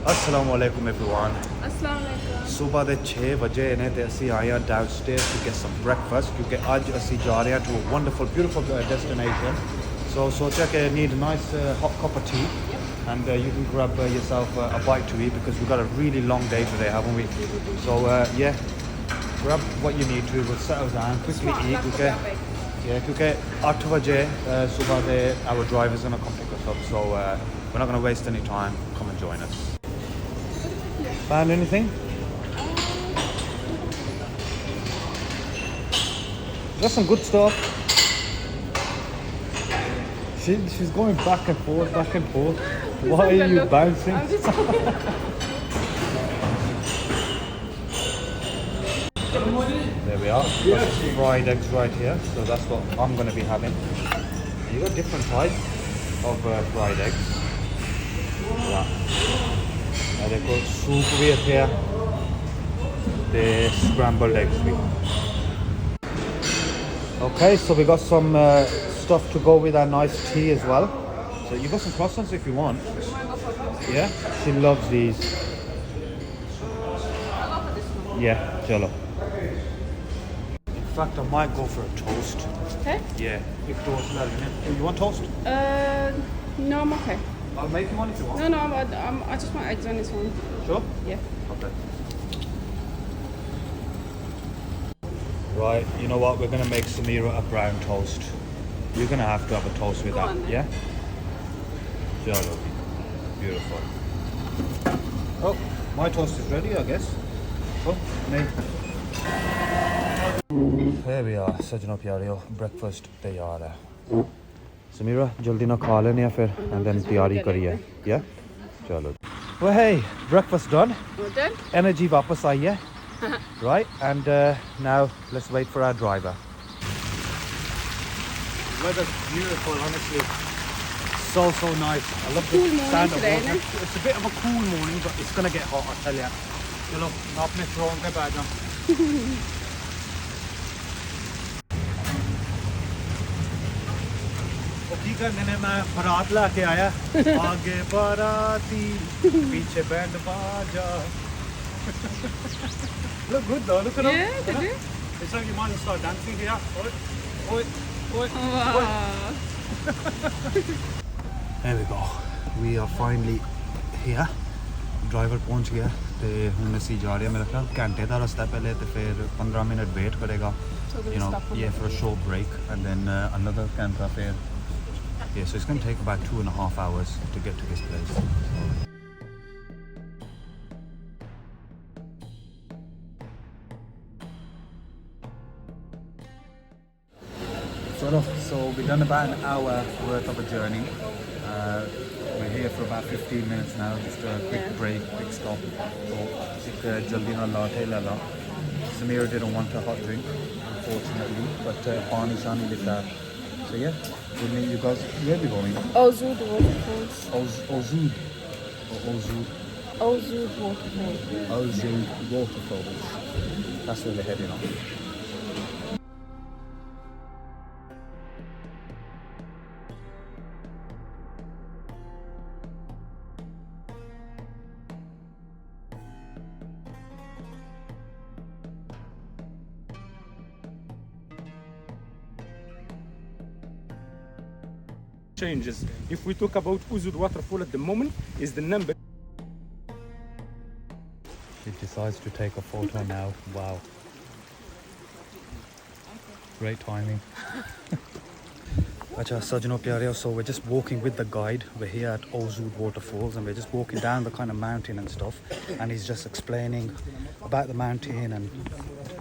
Assalamu alaikum everyone. Assalamu alaikum. सुबह ਦੇ 6 ਵਜੇ ਨੇ ਤੇ ਅਸੀਂ ਆਏ ਹਾਂ downstairs to get some breakfast ਕਿਉਂਕਿ ਅੱਜ ਅਸੀਂ ਜਾ ਰਹੇ ਹਾਂ to a wonderful beautiful destination. So ਸੋਚਿਆ ਕਿ need a nice hot cup of tea and you can grab yourself a bite to eat because we've got a really long day today, haven't we? So yeah, grab what you need to. We'll settle down quickly eat क्योंकि 8 ਵਜੇ सुबह ਦੇ our driver is going to come pick us up, so we're not going to waste any time. Come and join us. Found anything? Got some good stuff. She's going back and forth, back and forth. Why are you bouncing? There we are. Got some fried eggs right here, so that's what I'm going to be having. You got different types of fried eggs. Yeah. They've got soup with here. The scrambled eggs. Okay, so we got some stuff to go with our nice tea as well. So you got some croissants if you want. Yeah, she loves these. Yeah, chalo. In fact, I might go for a toast. Okay. Yeah, big toast. You want toast? No, I'm okay. I'll make you one if you want. No, I just want eggs on this one. Sure? Yeah. Okay. Right, you know what? We're going to make Samira a brown toast. You're going to have to have a toast with Go that. on, then. Yeah? Jalo. Beautiful. Oh, my toast is ready, I guess. Oh, me. There we are, Sajno Pyareo. Breakfast तैयार है. Samira, जल्दी ना खा लेने फिर and then तैयारी करिए. Yeah? चलो. Well, hey, breakfast done. All done? Energy वापस आई है. Right, and now let's wait for our driver. Weather's beautiful, honestly. So nice. I love the Cool morning sound of today, water. isn't It's a bit of a cool morning, but it's gonna get hot, I tell ya. Chalo, मैं अपने throne पे बैठ जाऊँ. की करने ने मैं बारात लाके आया आगे बाराती पीछे बैंड बाजा. Look good though, look at them. Yeah, they do. It's like you might start dancing here. Oi. Wow. There we go. We are finally here. Driver पहुंच गया ते हुन ਅਸੀਂ जा रहे हैं मेरा ख्याल घंटे ਦਾ ਰਸਤਾ ਪਹਿਲੇ ਤੇ ਫਿਰ 15 ਮਿੰਟ ਵੇਟ ਕਰੇਗਾ. You know, yeah, for a short break and then another ਘੰਟਾ ਫਿਰ. Yeah, so it's going to take about 2.5 hours to get to this place. So we've done about an hour worth of a journey. We're here for about 15 minutes now, just a quick break, quick stop. So jaldi na latte la la. Samira didn't want a hot drink, unfortunately, but Pani Shani did that. So yeah, we'll meet you guys. Where are we going? Ouzoud Waterfalls. Ouzoud or Ouzoud? Ouzoud Waterfalls. Ouzoud Waterfalls. That's where we're heading on. Changes. If we talk about Ouzoud waterfall at the moment, is the number. She decides to take a photo now. Wow. Great timing. Acha, Sajno Pyareo, so we're just walking with the guide. We're here at Ouzoud Waterfalls and we're just walking down the kind of mountain and stuff, and he's just explaining about the mountain and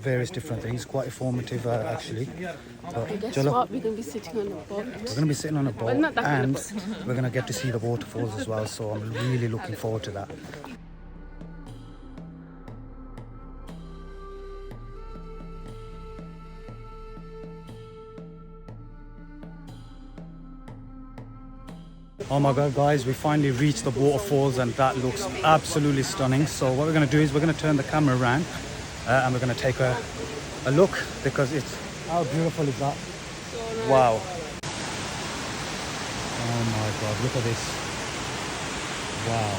various different things. Quite informative actually. But Guess chalo, what? We're going to be sitting on a boat. we're going to be sitting on a boat not that kind and of boat. we're going to get to see the waterfalls as well, so I'm really looking forward to that. Oh my god guys, we finally reached the waterfalls and that looks absolutely stunning. So what we're going to do is we're going to turn the camera around and we're going to take a look because it's, how beautiful is that? Wow. Oh my god, look at this. Wow.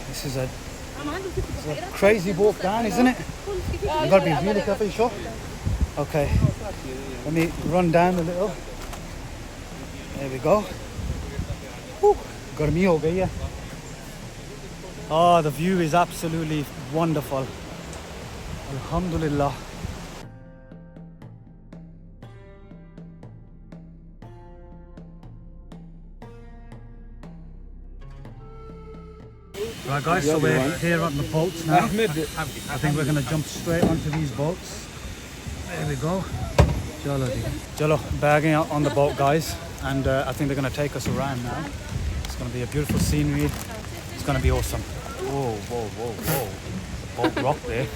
This is a crazy walk down, isn't it? You've got to be really careful, you sure? Okay, let me run down a little. There we go. Garmi ho gayi hai. Oh, the view is absolutely wonderful. Alhamdulillah. Right guys, so we're here on the boats now. I think we're going to jump straight onto these boats. There we go. Chalo, bagging out on the boat guys, and I think they're going to take us around now. It's going to be a beautiful scenery. It's going to be awesome. Whoa, whoa, whoa, whoa. The boat rocked there.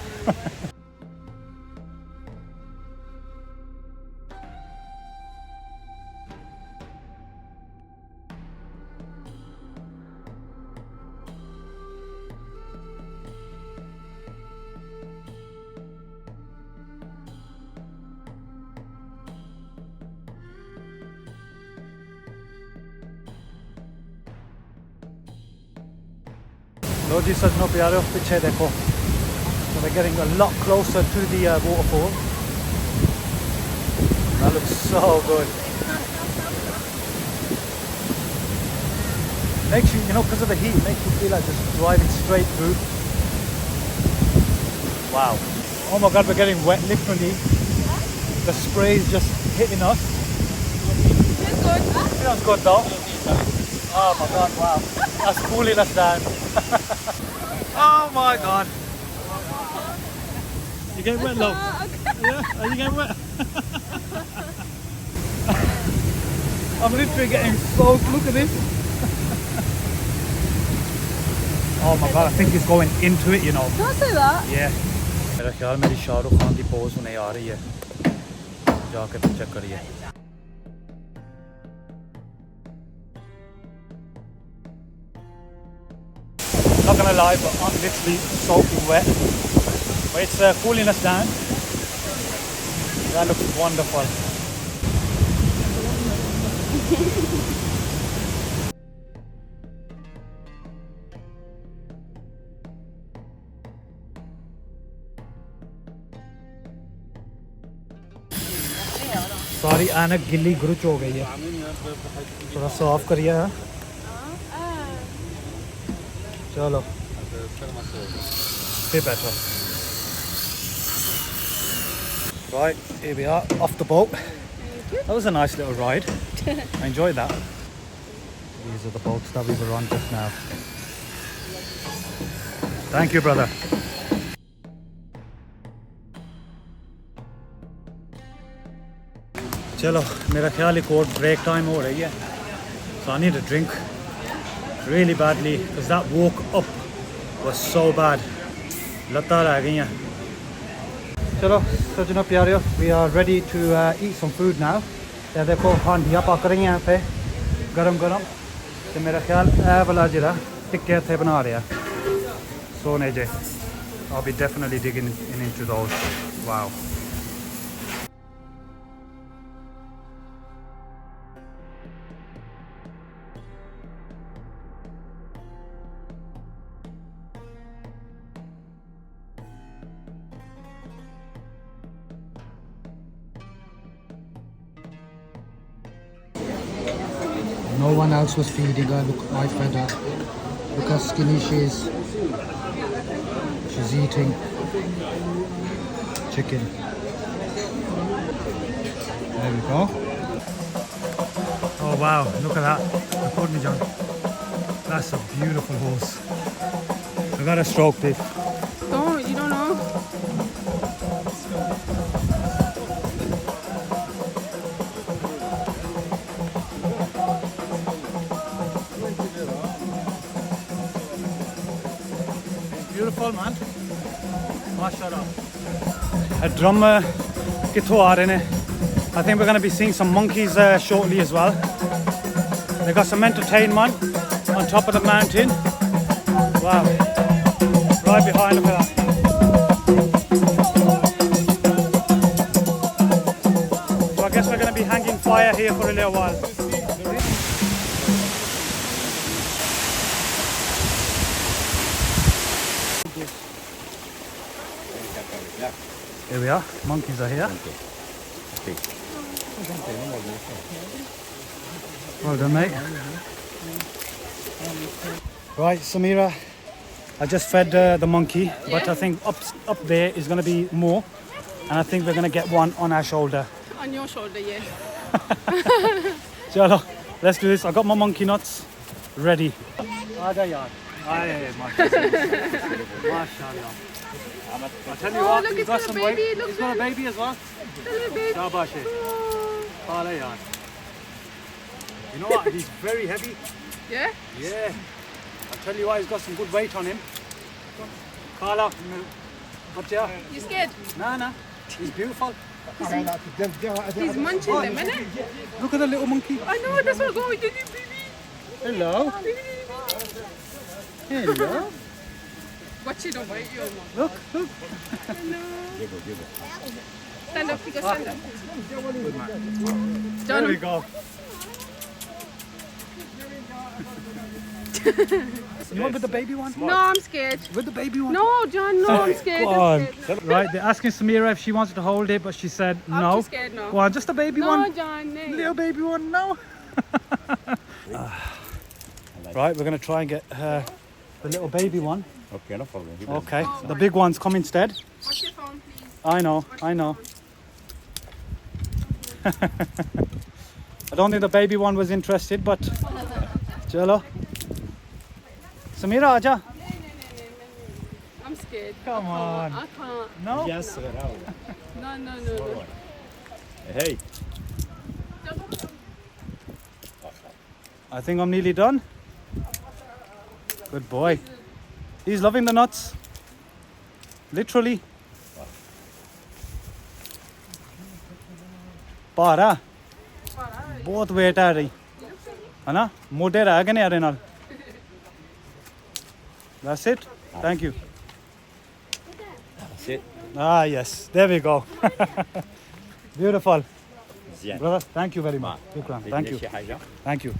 लो जी सजनों प्यारे पीछे देखो. So we're getting a lot closer to the waterfall. That looks so good. Makes you, you know, because of the heat, makes you feel like just driving straight through. Wow. Oh my god, we're getting wet literally. The spray is just hitting us. Feels good though. Oh my god, wow. That's cooling us down. Oh my god. You getting wet, love? Yeah? Are you getting wet? I'm literally getting soaked. Look at this. Oh my god, I think he's going into it, you know. Can't say that. Yeah. मेरा ख्याल मेरी शाहरुख खान की pose होने आ रही है. जाके check करिए. Not gonna lie, but I'm literally soaking wet. But it's cooling us down. That looks wonderful. सारी ऐनक गिल्ली गुरुच हो गई है. थोड़ा साफ करिए. चलो bit better. Right, here we are off the boat. That was a nice little ride. I enjoyed that. These are the boats that we were on just now. Thank you, brother. चलो मेरा ख्याल एक और break time हो रही है. So I need a drink really badly because that walk up was so bad. लत्ता रह गई हैं. चलो सजनों प्यारे, we are ready to eat some food now. ये देखो हांडियाँ पक रही हैं यहाँ पे गरम गरम. तो मेरा ख्याल ए वाला जरा टिक्के थे बना रहा सोने जे. I'll be definitely digging into those. Wow. No one else was feeding her. Look, I fed her. Look how skinny she is. She's eating chicken. There we go. Oh wow, look at that. That's a beautiful horse. I gotta stroke this. Don't, you don't know. Beautiful man. Mashallah. A drum kitho aa rahe ne. I think we're going to be seeing some monkeys shortly as well. They got some entertainment on top of the mountain. Wow. Right behind, look at that. So I guess we're going to be hanging fire here for a little while. Here we are, monkeys are here. Well done, mate. Right, Samira, I just fed the monkey, but I think up there is going to be more, and I think we're going to get one on our shoulder. On your shoulder, yeah. Chalo, let's do this. I got my monkey nuts ready. Aja yaar. Mashallah. I'll tell you Oh, what, look, he's it's got got a some baby, weight. look, He's got a look. baby as well. Little bit. Shabash. Kala yaar. You know what? He's very heavy. Yeah? Yeah. I'll tell you what, he's got some good weight on him. Kala. Bacha. You scared? Nah. He's beautiful. He's munching them, isn't it? Look at the little monkey. I know, that's what going. Hello. Hello. Watch it over you. Look. Stand up, Tika, stand up. There we go. You want with the baby one? No, I'm scared. With the baby one? No, John, no, I'm scared. Go I'm on. scared. Right, they're asking Samira if she wants to hold it, but she said no. I'm too scared now. Go on, just a baby No, one. John, no. Little baby one, no. Right, we're going to try and get the little baby one. Okay, no problem. Okay, the big ones come instead. Watch your phone, please. I know. I don't think the baby one was interested, but Chalo. Samira, aja. I'm scared. Come on. I can't. No? Yes, No. Hey. I think I'm nearly done. Good boy. He's loving the nuts. Literally. Para. बहुत wait आ रही है ना मोटे रह गए यार नाल. That's it. Thank you. That's it. Ah yes, there we go. Beautiful. زين. Brother, thank you very much. Shukran. Thank you. شي حاجة. Thank you.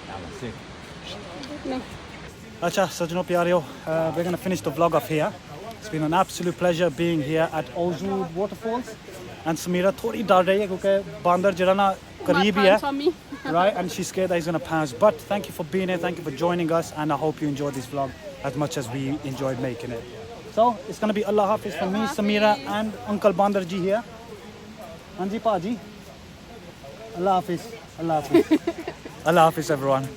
نعم زين. Acha, Sajno Pyareo, we're going to finish the vlog off here. It's been an absolute pleasure being here at Ouzoud Waterfalls. And Samira थोड़ी डर रही है क्योंकि बांदर जरा ना करीब ही है. On me. Right, and she's scared that he's going to pounce. But thank you for being here, thank you for joining us, and I hope you enjoyed this vlog as much as we enjoyed making it. So it's going to be Allah Hafiz from me, Samira, and Uncle Bandarji here. Anji Paji. Allah Hafiz. Allah Hafiz. Allah Hafiz, everyone.